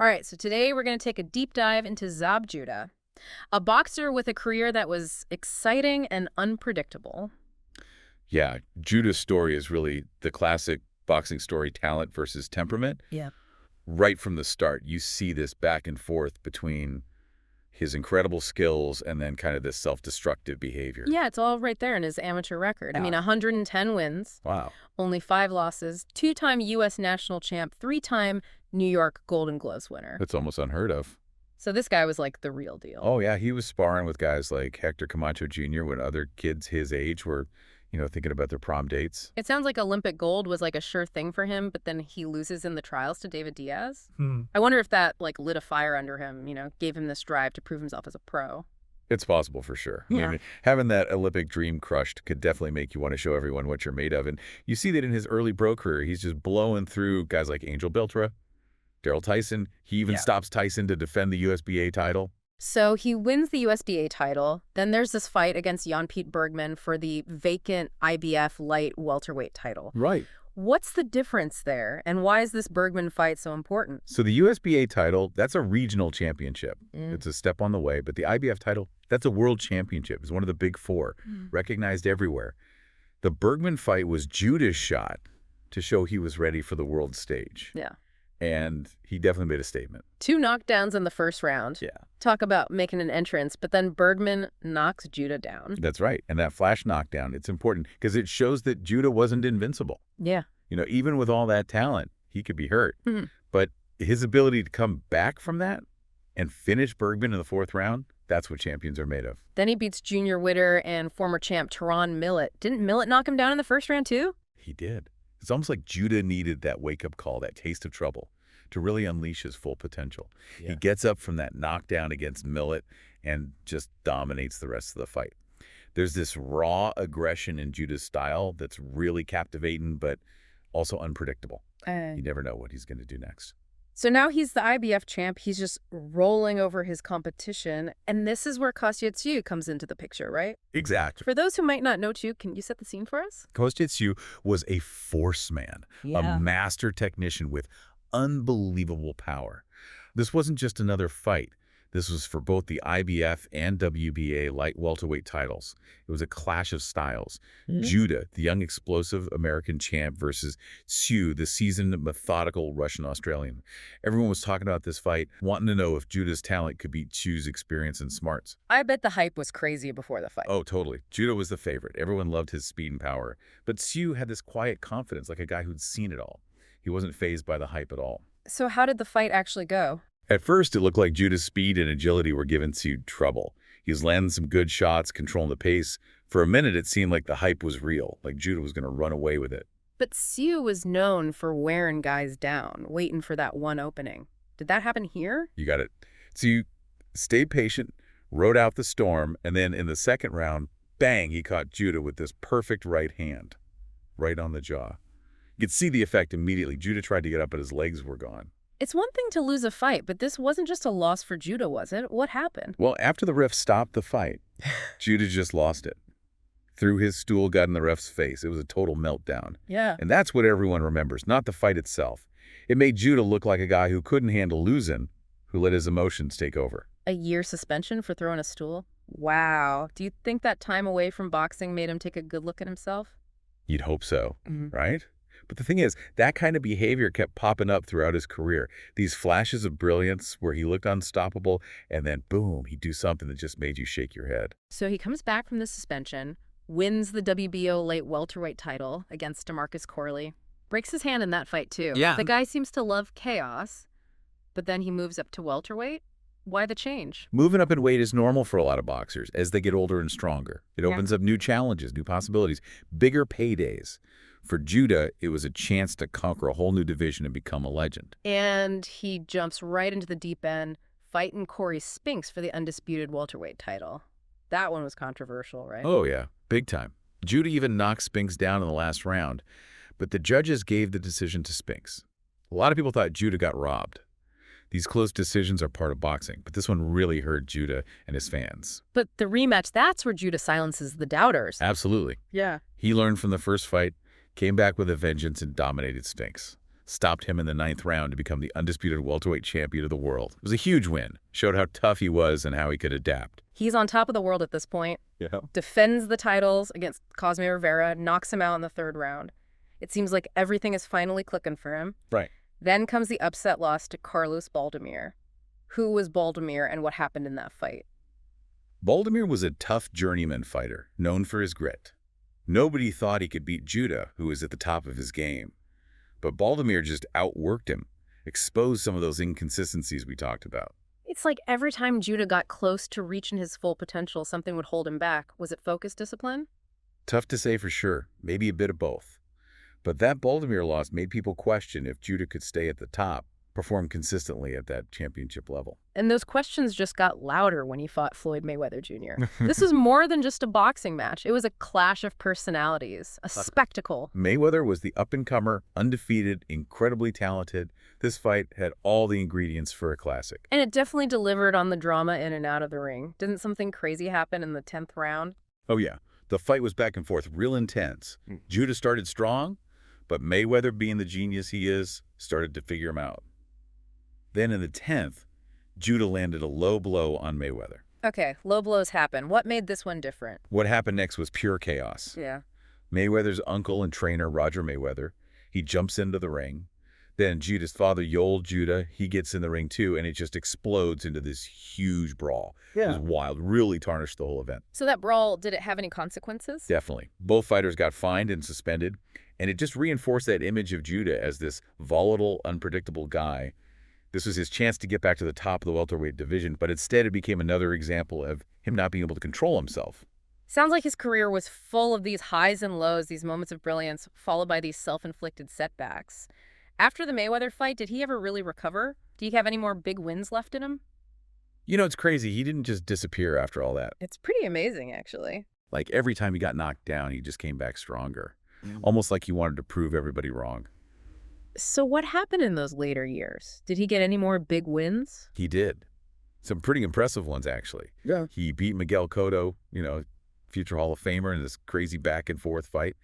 All right, so today we're going to take a deep dive into Zab Judah, a boxer with a career that was exciting and unpredictable. Yeah, Judah's story is really the classic boxing story, talent versus temperament. Yeah. Right from the start, you see this back and forth between his incredible skills and then kind of this self-destructive behavior. Yeah, it's all right there in his amateur record. I mean, 110 wins, Wow. only 5 losses, 2-time U.S. national champ, 3-time New York Golden Gloves winner. That's almost unheard of. So this guy was like the real deal. Oh, yeah, he was sparring with guys like Hector Camacho Jr. when other kids his age were, thinking about their prom dates. It sounds like Olympic gold was like a sure thing for him, but then he loses in the trials to David Diaz. I wonder if that like lit a fire under him, gave him this drive to prove himself as a pro. It's possible for sure. Yeah. I mean, having that Olympic dream crushed could definitely make you want to show everyone what you're made of. And you see that in his early pro career. He's just blowing through guys like Angel Beltra, Daryl Tyson. He even stops Tyson to defend the USBA title. So he wins the USDA title. Then there's this fight against Jan-Piet Bergman for the vacant IBF light welterweight title. Right. What's the difference there, and why is this Bergman fight so important? So the USBA title, that's a regional championship. It's a step on the way. But the IBF title, that's a world championship. It's one of the big four, recognized everywhere. The Bergman fight was Judah's shot to show he was ready for the world stage. Yeah. And he definitely made a statement. 2 knockdowns in the first round. Yeah. Talk about making an entrance, but then Bergman knocks Judah down. That's right. And that flash knockdown, it's important because it shows that Judah wasn't invincible. Yeah. Even with all that talent, he could be hurt. But his ability to come back from that and finish Bergman in the 4th round, that's what champions are made of. Then he beats Junior Witter and former champ Teron Millett. Didn't Millett knock him down in the first round too? He did. It's almost like Judah needed that wake-up call, that taste of trouble, to really unleash his full potential. Yeah. He gets up from that knockdown against Millett and just dominates the rest of the fight. There's this raw aggression in Judah's style that's really captivating, but also unpredictable. You never know what he's going to do next. So now he's the IBF champ. He's just rolling over his competition. And this is where Kostya Tszyu comes into the picture, right? Exactly. For those who might not know Tszyu, can you set the scene for us? Kostya Tszyu was a force man, a master technician with unbelievable power. This wasn't just another fight. This was for both the IBF and WBA light welterweight titles. It was a clash of styles. Judah, the young explosive American champ, versus Tszyu, the seasoned methodical Russian-Australian. Everyone was talking about this fight, wanting to know if Judah's talent could beat Tszyu's experience and smarts. I bet the hype was crazy before the fight. Oh, totally. Judah was the favorite. Everyone loved his speed and power. But Tszyu had this quiet confidence, like a guy who'd seen it all. He wasn't fazed by the hype at all. So how did the fight actually go? At first, it looked like Judah's speed and agility were giving Tszyu trouble. He was landing some good shots, controlling the pace. For a minute, it seemed like the hype was real, like Judah was going to run away with it. But Tszyu was known for wearing guys down, waiting for that one opening. Did that happen here? You got it. Tszyu stayed patient, rode out the storm, and then in the 2nd round, bang, he caught Judah with this perfect right hand, right on the jaw. You could see the effect immediately. Judah tried to get up, but his legs were gone. It's one thing to lose a fight, but this wasn't just a loss for Judah, was it? What happened? Well, after the ref stopped the fight, Judah just lost it. Threw his stool, got in the ref's face. It was a total meltdown. Yeah. And that's what everyone remembers, not the fight itself. It made Judah look like a guy who couldn't handle losing, who let his emotions take over. A year suspension for throwing a stool? Wow. Do you think that time away from boxing made him take a good look at himself? You'd hope so, right? But the thing is, that kind of behavior kept popping up throughout his career. These flashes of brilliance where he looked unstoppable, and then boom, he'd do something that just made you shake your head. So he comes back from the suspension, wins the WBO light welterweight title against DeMarcus Corley, breaks his hand in that fight too. Yeah. The guy seems to love chaos, but then he moves up to welterweight. Why the change? Moving up in weight is normal for a lot of boxers as they get older and stronger. It opens up new challenges, new possibilities, bigger paydays. For Judah, it was a chance to conquer a whole new division and become a legend. And he jumps right into the deep end, fighting Corey Spinks for the undisputed welterweight title. That one was controversial, right? Oh, yeah. Big time. Judah even knocked Spinks down in the last round, but the judges gave the decision to Spinks. A lot of people thought Judah got robbed. These close decisions are part of boxing, but this one really hurt Judah and his fans. But the rematch, that's where Judah silences the doubters. Absolutely. Yeah. He learned from the first fight, came back with a vengeance, and dominated Spinks. stopped him in the 9th round to become the undisputed welterweight champion of the world. It was a huge win. Showed how tough he was and how he could adapt. He's on top of the world at this point. Yeah. Defends the titles against Cosme Rivera, knocks him out in the 3rd round. It seems like everything is finally clicking for him. Right. Then comes the upset loss to Carlos Baldomir. Who was Baldomir and what happened in that fight? Baldomir was a tough journeyman fighter, known for his grit. Nobody thought he could beat Judah, who was at the top of his game. But Baldomir just outworked him, exposed some of those inconsistencies we talked about. It's like every time Judah got close to reaching his full potential, something would hold him back. Was it focus discipline? Tough to say for sure, maybe a bit of both. But that Baldomir loss made people question if Judah could stay at the top, perform consistently at that championship level. And those questions just got louder when he fought Floyd Mayweather Jr. This was more than just a boxing match. It was a clash of personalities, a spectacle. Mayweather was the up-and-comer, undefeated, incredibly talented. This fight had all the ingredients for a classic. And it definitely delivered on the drama in and out of the ring. Didn't something crazy happen in the 10th round? Oh yeah, the fight was back and forth, real intense. Judah started strong, but Mayweather, being the genius he is, started to figure him out. Then in the 10th, Judah landed a low blow on Mayweather. Okay, low blows happen. What made this one different? What happened next was pure chaos. Yeah. Mayweather's uncle and trainer, Roger Mayweather, he jumps into the ring. Then Judah's father, Yoel Judah, he gets in the ring too, and it just explodes into this huge brawl. Yeah. It was wild, really tarnished the whole event. So that brawl, did it have any consequences? Definitely. Both fighters got fined and suspended, and it just reinforced that image of Judah as this volatile, unpredictable guy. This was his chance to get back to the top of the welterweight division, but instead it became another example of him not being able to control himself. Sounds like his career was full of these highs and lows, these moments of brilliance, followed by these self-inflicted setbacks. After the Mayweather fight, did he ever really recover? Do you have any more big wins left in him? You know, it's crazy. He didn't just disappear after all that. It's pretty amazing, actually. Like every time he got knocked down, he just came back stronger. Almost like he wanted to prove everybody wrong. So what happened in those later years? Did he get any more big wins? He did. Some pretty impressive ones, actually. Yeah. He beat Miguel Cotto, future Hall of Famer, in this crazy back-and-forth fight.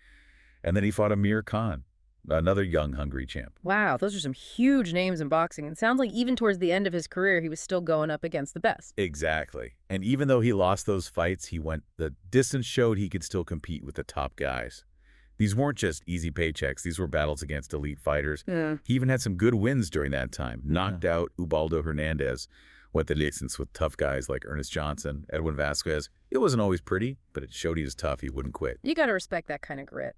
And then he fought Amir Khan, another young, hungry champ. Wow, those are some huge names in boxing. It sounds like even towards the end of his career, he was still going up against the best. Exactly. And even though he lost those fights, the distance showed he could still compete with the top guys. These weren't just easy paychecks. These were battles against elite fighters. Yeah. He even had some good wins during that time. Knocked out Ubaldo Hernandez. Went the distance with tough guys like Ernest Johnson, Edwin Vasquez. It wasn't always pretty, but it showed he was tough. He wouldn't quit. You got to respect that kind of grit.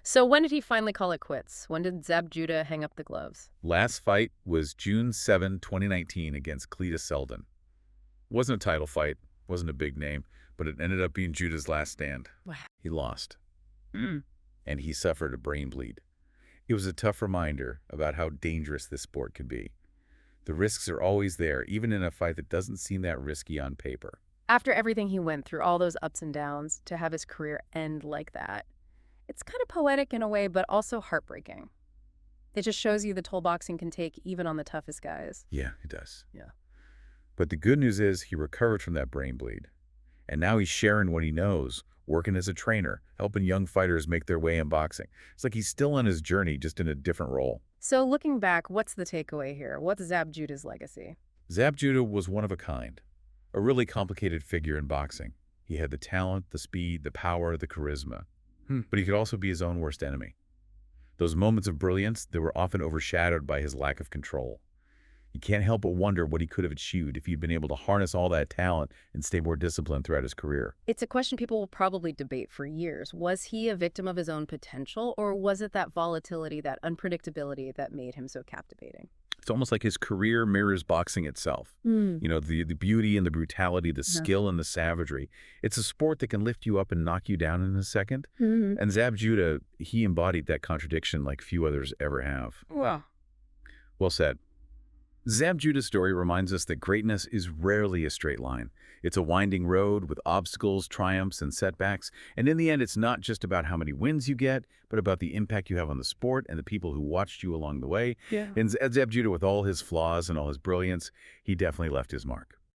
So when did he finally call it quits? When did Zab Judah hang up the gloves? Last fight was June 7, 2019 against Cletus Selden. Wasn't a title fight. Wasn't a big name, but it ended up being Judah's last stand. Wow. He lost. And he suffered a brain bleed. It was a tough reminder about how dangerous this sport can be. The risks are always there, even in a fight that doesn't seem that risky on paper. After everything he went through, all those ups and downs, to have his career end like that, it's kind of poetic in a way, but also heartbreaking. It just shows you the toll boxing can take even on the toughest guys. Yeah, it does. Yeah. But the good news is he recovered from that brain bleed. And now he's sharing what he knows, working as a trainer, helping young fighters make their way in boxing. It's like he's still on his journey, just in a different role. So looking back, what's the takeaway here? What's Zab Judah's legacy? Zab Judah was one of a kind, a really complicated figure in boxing. He had the talent, the speed, the power, the charisma. But he could also be his own worst enemy. Those moments of brilliance, they were often overshadowed by his lack of control. You can't help but wonder what he could have achieved if he'd been able to harness all that talent and stay more disciplined throughout his career. It's a question people will probably debate for years. Was he a victim of his own potential, or was it that volatility, that unpredictability that made him so captivating? It's almost like his career mirrors boxing itself. The beauty and the brutality, the skill and the savagery. It's a sport that can lift you up and knock you down in a second. And Zab Judah, he embodied that contradiction like few others ever have. Wow. Well said. Zab Judah's story reminds us that greatness is rarely a straight line. It's a winding road with obstacles, triumphs, and setbacks. And in the end, it's not just about how many wins you get, but about the impact you have on the sport and the people who watched you along the way. Yeah. And Zab Judah, with all his flaws and all his brilliance, he definitely left his mark.